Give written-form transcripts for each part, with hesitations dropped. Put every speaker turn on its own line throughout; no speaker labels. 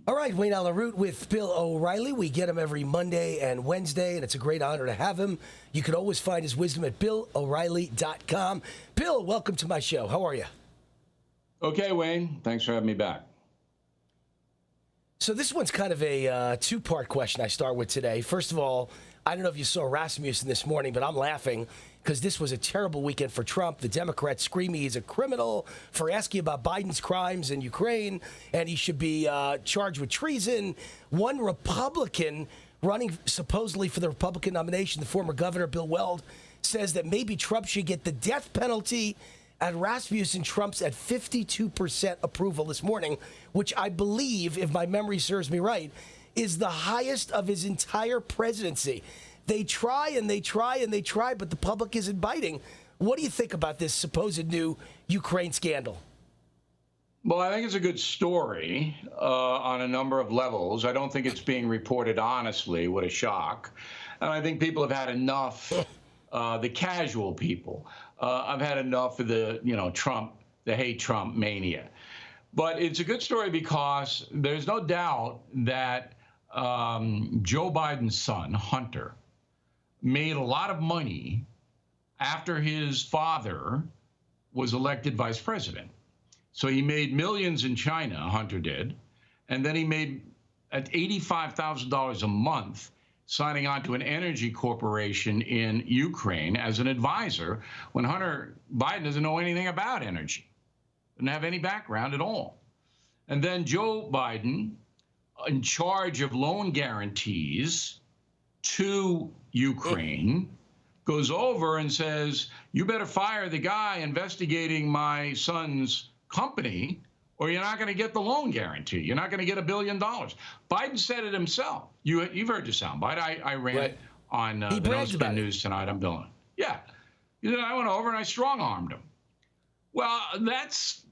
All right, Wayne Alaroot with Bill O'Reilly. We get him every Monday and Wednesday, and it's a great honor to have him. You can always find his wisdom at BillO'Reilly.com. Bill, welcome to my show. How are you?
Okay, Wayne. Thanks for having me back.
So this one's kind of a two-part question I start with today. First of all, I don't know if you saw Rasmussen this morning, but I'm laughing because this was a terrible weekend for Trump. The Democrats screaming he's a criminal for asking about Biden's crimes in Ukraine, and he should be charged with treason. One Republican running supposedly for the Republican nomination, the former governor, Bill Weld, says that maybe Trump should get the death penalty. And Rasmussen Trump's at 52% approval this morning, which I believe, if my memory serves me right, is the highest of his entire presidency. They try and they try and they try, but the public isn't biting. What do you think about this supposed new Ukraine scandal?
Well, I think it's a good story on a number of levels. I don't think it's being reported honestly. What a shock. And I think people have had enough, the casual people. I've had enough of the, Trump, the hate Trump mania. But it's a good story because there's no doubt that Joe Biden's son, Hunter, made a lot of money after his father was elected vice president. So he made millions in China, Hunter did, and then he made at $85,000 a month signing on to an energy corporation in Ukraine as an advisor when Hunter Biden doesn't know anything about energy, doesn't have any background at all. And then Joe Biden, in charge of loan guarantees to Ukraine, goes over and says, you better fire the guy investigating my son's company or you're not going to get the loan guarantee. You're not going to get $1 billion. Biden said it himself. You've heard the soundbite. I ran it on the No News tonight. I'm Bill. Yeah. He said, I went over and I strong-armed him. Well, that's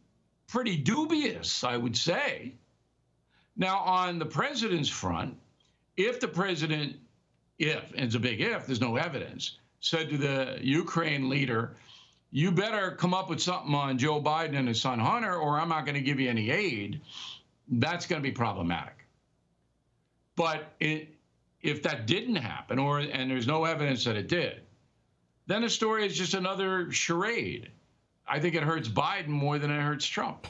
pretty dubious, I would say. Now, on the president's front, if the president, and it's a big if, there's no evidence, said to the Ukraine leader, you better come up with something on Joe Biden and his son Hunter, or I'm not going to give you any aid, that's going to be problematic. But if that didn't happen, and there's no evidence that it did, then the story is just another charade. I think it hurts Biden more than it hurts Trump.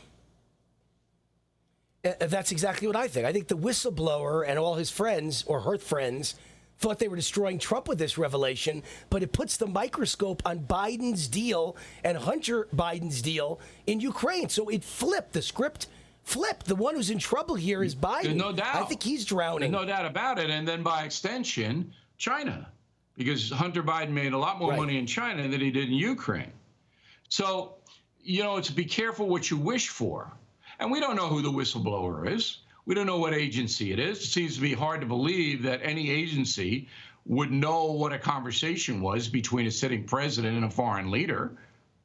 That's exactly what I think. I think the whistleblower and all his friends, or her friends, thought they were destroying Trump with this revelation, but it puts the microscope on Biden's deal and Hunter Biden's deal in Ukraine. So it flipped. The script flipped. The one who's in trouble here is Biden.
There's no doubt.
I think he's drowning.
There's no doubt about it. And then by extension, China, because Hunter Biden made a lot more money in China than he did in Ukraine. So, it's be careful what you wish for. And we don't know who the whistleblower is. We don't know what agency it is. It seems to be hard to believe that any agency would know what a conversation was between a sitting president and a foreign leader.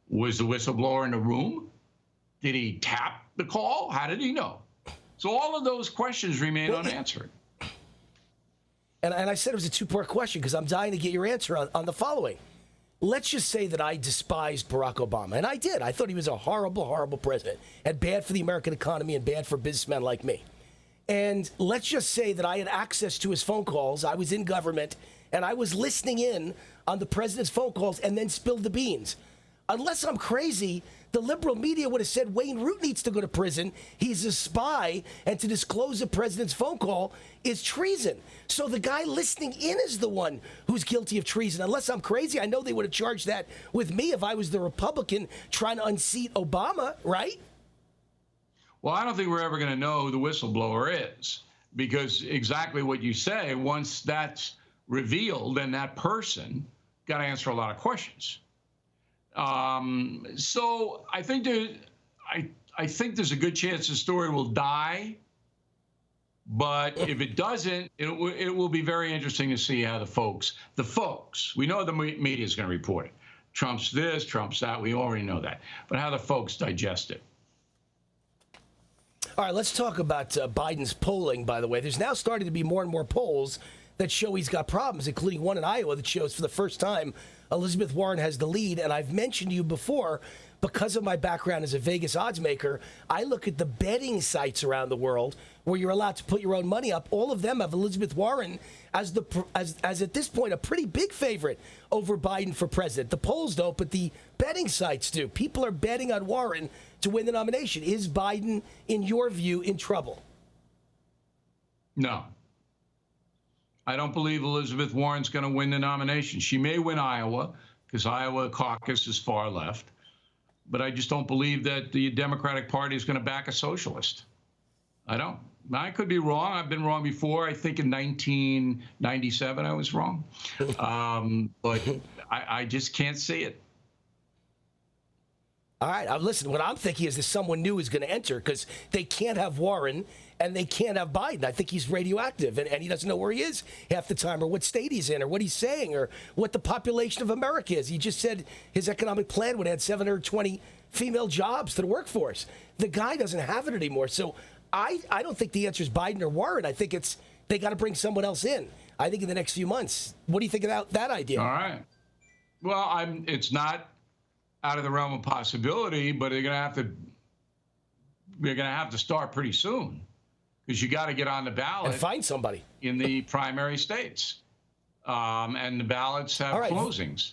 Was the whistleblower in the room? Did he tap the call? How did he know? So all of those questions remain unanswered.
And I said it was a two-part question because I'm dying to get your answer on the following. Let's just say that I despised Barack Obama, and I did. I thought he was a horrible, horrible president and bad for the American economy and bad for businessmen like me. And let's just say that I had access to his phone calls. I was in government, and I was listening in on the president's phone calls and then spilled the beans. Unless I'm crazy, the liberal media would have said Wayne Root needs to go to prison. He's a spy, and to disclose the president's phone call is treason. So the guy listening in is the one who's guilty of treason. Unless I'm crazy, I know they would have charged that with me if I was the Republican trying to unseat Obama, right?
Well, I don't think we're ever going to know who the whistleblower is, because exactly what you say, once that's revealed, then that person got to answer a lot of questions. So I think there's a good chance the story will die. But if it doesn't, it will be very interesting to see how the folks, we know the media is going to report it. Trump's this, Trump's that. We already know that. But how the folks digest it.
All right, let's talk about Biden's polling, by the way. There's now starting to be more and more polls that show he's got problems, including one in Iowa that shows for the first time Elizabeth Warren has the lead. And I've mentioned to you before, because of my background as a Vegas odds maker, I look at the betting sites around the world where you're allowed to put your own money up. All of them have Elizabeth Warren as at this point a pretty big favorite over Biden for president. The polls don't, but the betting sites do. People are betting on Warren to win the nomination. Is Biden, in your view, in trouble?
No. I don't believe Elizabeth Warren's going to win the nomination. She may win Iowa because Iowa caucus is far left. But I just don't believe that the Democratic Party is going to back a socialist. I don't. I could be wrong. I've been wrong before. I think in 1997 I was wrong. But I just can't see it.
All right. Listen, what I'm thinking is that someone new is going to enter because they can't have Warren and they can't have Biden. I think he's radioactive and he doesn't know where he is half the time or what state he's in or what he's saying or what the population of America is. He just said his economic plan would add 720 female jobs to the workforce. The guy doesn't have it anymore. So I don't think the answer is Biden or Warren. I think it's they got to bring someone else in. I think in the next few months. What do you think about that idea?
All right. Well, it's not out of the realm of possibility, but they're going to have to start pretty soon because you got to get on the ballot
and find somebody
in the primary states, and the ballots have closings.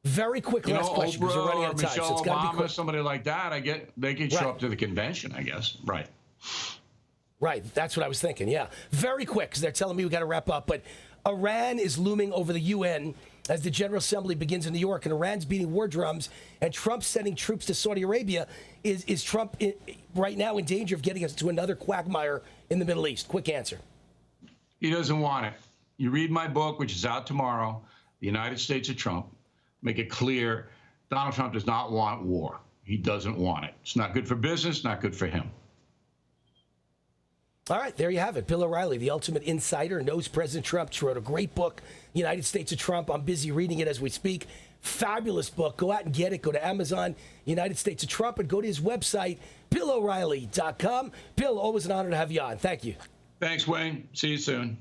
Very quick last question because we're running out of time.
Michelle
So it's got to be quick.
somebody like that. They can show up to the convention, I guess. Right.
Right. That's what I was thinking. Yeah. Very quick because they're telling me we got to wrap up. But Iran is looming over the UN as the General Assembly begins in New York, and Iran's beating war drums, and Trump's sending troops to Saudi Arabia. Is Trump right now in danger of getting us to another quagmire in the Middle East? Quick answer.
He doesn't want it. You read my book, which is out tomorrow, The United States of Trump. Make it clear, Donald Trump does not want war. He doesn't want it. It's not good for business, not good for him.
All right, there you have it. Bill O'Reilly, the ultimate insider, knows President Trump. She wrote a great book, United States of Trump. I'm busy reading it as we speak. Fabulous book. Go out and get it. Go to Amazon, United States of Trump, and go to his website, BillO'Reilly.com. Bill, always an honor to have you on. Thank you.
Thanks, Wayne. See you soon.